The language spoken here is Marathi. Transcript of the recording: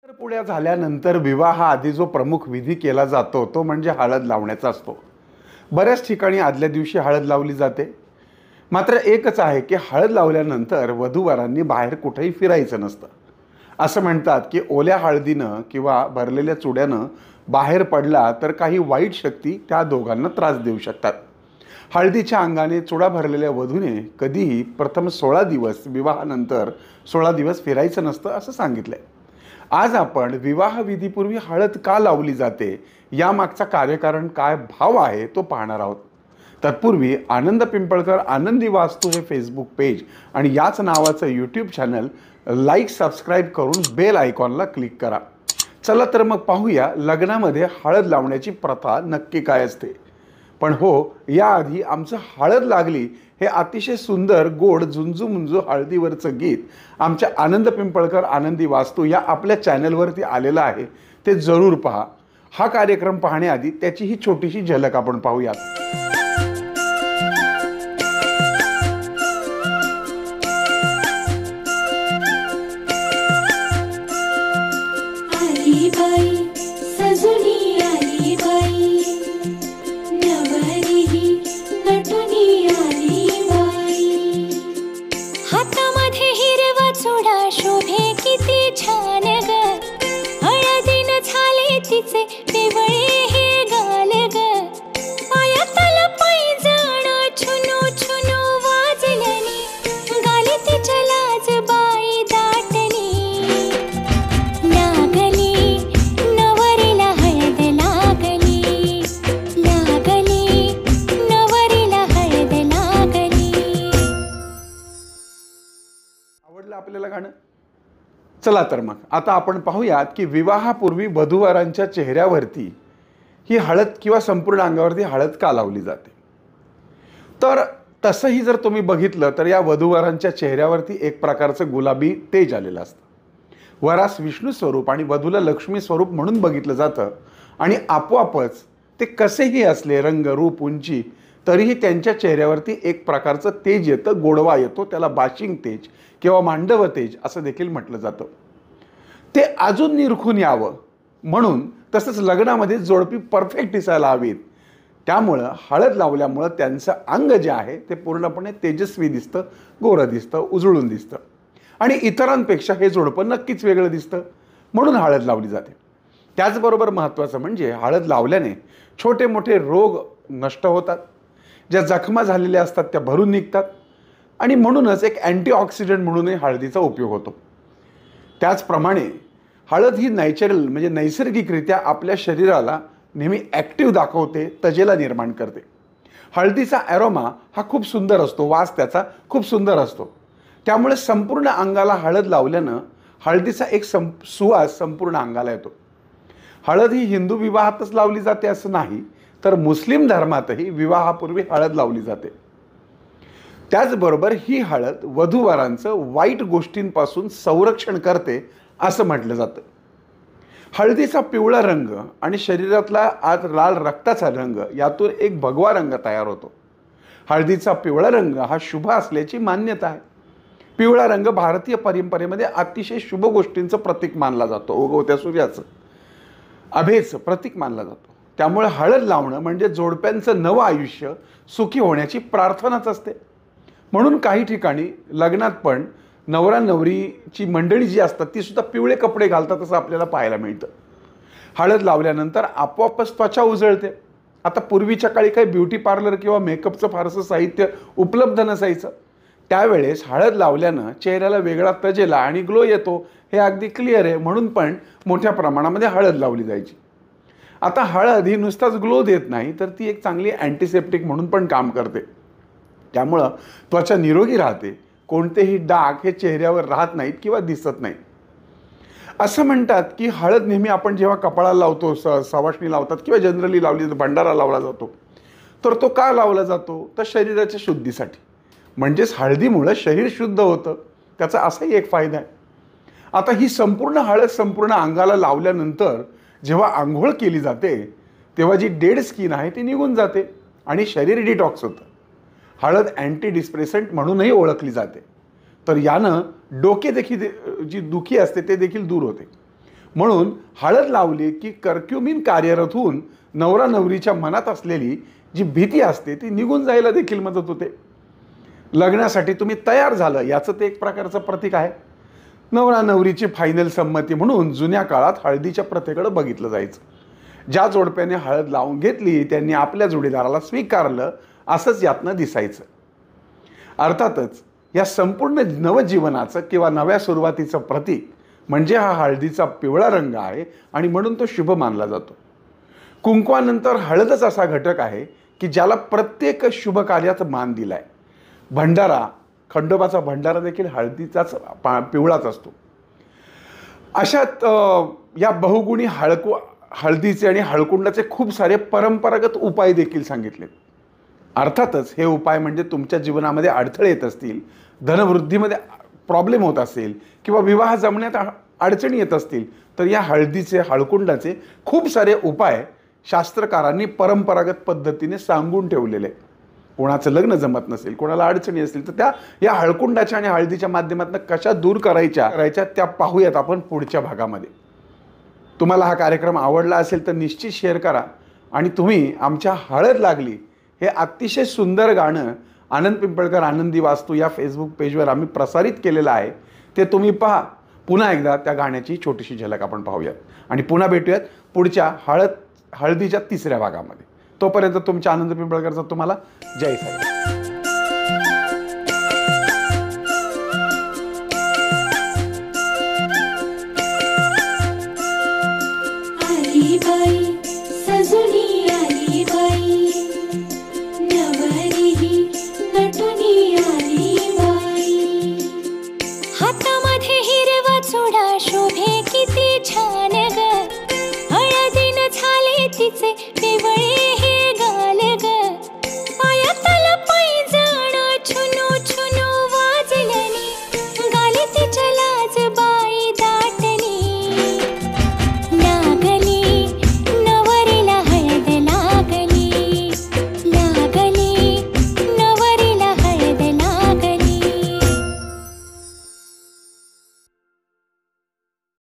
साखरपुड्या झाल्यानंतर विवाहाआधी जो प्रमुख विधी केला जातो तो म्हणजे हळद लावण्याचा असतो. बऱ्याच ठिकाणी आदल्या दिवशी हळद लावली जाते. मात्र एकच आहे की हळद लावल्यानंतर वधूवरांनी बाहेर कुठेही फिरायचं नसतं. असं म्हणतात की ओल्या हळदीनं किंवा भरलेल्या चुड्यानं बाहेर पडला तर काही वाईट शक्ती त्या दोघांना त्रास देऊ शकतात. हळदीच्या अंगाने चुडा भरलेल्या वधूने कधीही प्रथम 16 दिवस विवाहानंतर 16 दिवस फिरायचं नसतं असं सांगितलंय. आज आपण विवाहविधीपूर्वी हळद का लावली जाते यामागचा कार्यकारण काय भाव आहे तो पाहणार आहोत. तत्पूर्वी आनंद पिंपळकर आनंदी वास्तू हे फेसबुक पेज आणि याच नावाचं यूट्यूब चॅनल लाईक सबस्क्राईब करून बेल आयकॉनला क्लिक करा. चला तर मग पाहूया लग्नामध्ये हळद लावण्याची प्रथा नक्की काय असते. पण हो, याआधी आमचं हळद लागली हे अतिशय सुंदर गोड झुंजू मुंजू हळदीवरचं गीत आमच्या आनंद पिंपळकर आनंदी वास्तू या आपल्या चॅनलवरती आलेलं आहे, ते जरूर पहा. हा कार्यक्रम पाहण्याआधी त्याची ही छोटीशी झलक आपण पाहूयात. आवडलं आपल्याला गाणं? चला तर मग आता आपण पाहूयात की विवाहापूर्वी वधूवरांच्या चेहऱ्यावरती ही हळद किंवा संपूर्ण अंगावरती हळद का लावली जाते. तर तसंही जर तुम्ही बघितलं तर या वधूवरांच्या चेहऱ्यावरती एक प्रकारचं गुलाबी तेज आलेलं असतं. वरास विष्णू स्वरूप आणि वधूला लक्ष्मी स्वरूप म्हणून बघितलं जातं आणि आपोआपच ते कसेही असले रंग रूप उंची तरीही त्यांच्या चेहऱ्यावरती एक प्रकारचं तेज येतं, गोडवा येतो. त्याला बाशिंग तेज किंवा मांडव तेज असं देखील म्हटलं जातं. ते अजून निरखून यावं म्हणून, तसंच लग्नामध्ये जोडपी परफेक्ट दिसायला हवीत, त्यामुळं हळद लावल्यामुळं त्यांचं अंग जे आहे ते पूर्णपणे तेजस्वी दिसतं, गोरं दिसतं, उजळून दिसतं आणि इतरांपेक्षा हे जोडपं नक्कीच वेगळं दिसतं, म्हणून हळद लावली जाते. त्याचबरोबर महत्त्वाचं म्हणजे हळद लावल्याने छोटे मोठे रोग नष्ट होतात, ज्या जखमा झालेल्या असतात त्या भरून निघतात आणि म्हणूनच एक अँटीऑक्सिडंट म्हणूनही हळदीचा उपयोग होतो. त्याचप्रमाणे हळद ही नॅचरल म्हणजे नैसर्गिकरित्या आपल्या शरीराला नेहमी ॲक्टिव्ह दाखवते, तजेला निर्माण करते. हळदीचा ॲरोमा हा खूप सुंदर असतो, वास त्याचा खूप सुंदर असतो. त्यामुळे संपूर्ण अंगाला हळद लावल्यानं हळदीचा एक सुवास संपूर्ण अंगाला येतो. हळद ही हिंदू विवाहातच लावली जाते असं नाही, तर मुस्लिम धर्मातही विवाहापूर्वी हळद लावली जाते. त्याचबरोबर ही हळद वधूवरांचं वाईट गोष्टींपासून संरक्षण करते असं म्हटलं जातं. हळदीचा पिवळा रंग आणि शरीरातला आत लाल रक्ताचा रंग यातून एक भगवा रंग तयार होतो. हळदीचा पिवळा रंग हा शुभ असल्याची मान्यता आहे. पिवळा रंग भारतीय परंपरेमध्ये अतिशय शुभ गोष्टींचं प्रतीक मानला जातो. उगवत्या सूर्याचं अभेचं प्रतीक मानला जातो. त्यामुळे हळद लावणं म्हणजे जोडप्यांचं नवं आयुष्य सुखी होण्याची प्रार्थनाच असते. म्हणून काही ठिकाणी लग्नात पण नवरा नवरीची मंडळी जी असतात ती सुद्धा पिवळे कपडे घालतात असं आपल्याला पाहायला मिळतं. हळद लावल्यानंतर आपोआपच त्वचा उजळते. आता पूर्वीच्या काळी काही ब्युटी पार्लर किंवा मेकअपचं फारसं साहित्य उपलब्ध नसायचं. त्यावेळेस हळद लावल्यानं चेहऱ्याला वेगळा तजेला आणि ग्लो येतो हे अगदी क्लिअर आहे, म्हणून पण मोठ्या प्रमाणामध्ये हळद लावली जायची. आता हळद ही नुसताच ग्लो देत नाही, तर ती एक चांगली अँटीसेप्टिक म्हणून पण काम करते. त्यामुळं त्वचा निरोगी राहते, कोणतेही डाग हे चेहऱ्यावर राहत नाहीत किंवा दिसत नाहीत. असं म्हणतात की हळद नेहमी आपण जेव्हा कपाळाला लावतो, सवाष्णी लावतात किंवा जनरली लावली तर भंडारा लावला जातो, तर तो का लावला जातो? तर शरीराच्या शुद्धीसाठी. म्हणजेच हळदीमुळं शरीर शुद्ध होतं, त्याचा असाही एक फायदा आहे. आता ही संपूर्ण हळद संपूर्ण अंगाला लावल्यानंतर जेव्हा आंघोळ केली जाते तेव्हा जी डेड स्किन आहे ती निघून जाते आणि शरीर डिटॉक्स होतं. हळद अँटी डिस्प्रेसंट म्हणूनही ओळखली जाते. तर यानं डोके देखील जी दुखी असते ते देखील दूर होते. म्हणून हळद लावली की कर्क्युमिन कार्यरत होऊन नवरा नवरीच्या मनात असलेली जी भीती असते ती निघून जायला देखील मदत होते. लग्नासाठी तुम्ही तयार झालं याचं ते एक प्रकारचं प्रतीक आहे. नवरा नवरीची फायनल संमती म्हणून जुन्या काळात हळदीच्या प्रथेकडे बघितलं जायचं. ज्या जोडप्याने हळद लावून घेतली त्यांनी आपल्या जोडीदाराला स्वीकारलं असंच यातनं दिसायचं. अर्थातच या संपूर्ण नवजीवनाचं किंवा नव्या सुरुवातीचं प्रतीक म्हणजे हा हळदीचा पिवळा रंग आहे आणि म्हणून तो शुभ मानला जातो. कुंकवानंतर हळदच असा घटक आहे की ज्याला प्रत्येक शुभ कार्यात मान दिलाय. भंडारा, खंडोबाचा भंडारा देखील हळदीचाच पिवळाच असतो. अशात या बहुगुणी हळदीचे आणि हळकुंडाचे खूप सारे परंपरागत उपाय देखील सांगितलेत. अर्थातच हे उपाय म्हणजे तुमच्या जीवनामध्ये अडथळे येत असतील, धनवृद्धीमध्ये प्रॉब्लेम होत असेल किंवा विवाह जमण्यात अडचणी येत असतील तर या हळदीचे, हळकुंडाचे खूप सारे उपाय शास्त्रकारांनी परंपरागत पद्धतीने सांगून ठेवलेले. कोणाचं लग्न जमत नसेल, कोणाला अडचणी असतील तर या हळकुंडाच्या आणि हळदीच्या माध्यमातून कशा दूर करायच्या त्या पाहूयात आपण पुढच्या भागामध्ये. तुम्हाला हा कार्यक्रम आवडला असेल तर निश्चित शेअर करा आणि तुम्ही आमच्या हळद लागली हे अतिशय सुंदर गाणं आनंद पिंपळकर आनंदी वास्तू या फेसबुक पेजवर आम्ही प्रसारित केलेलं आहे, ते तुम्ही पहा. पुन्हा एकदा त्या गाण्याची छोटीशी झलक आपण पाहूयात आणि पुन्हा भेटूयात पुढच्या हळदीच्या तिसऱ्या भागामध्ये. तोपर्यंत तुमच्या आनंद पिंपळकरचा तुम्हाला जय साई. आली बाई सजुनी आली बाई, नवरी नटुनी आली बाई, हातामध्ये हिरवा चुडा शोभे किती छान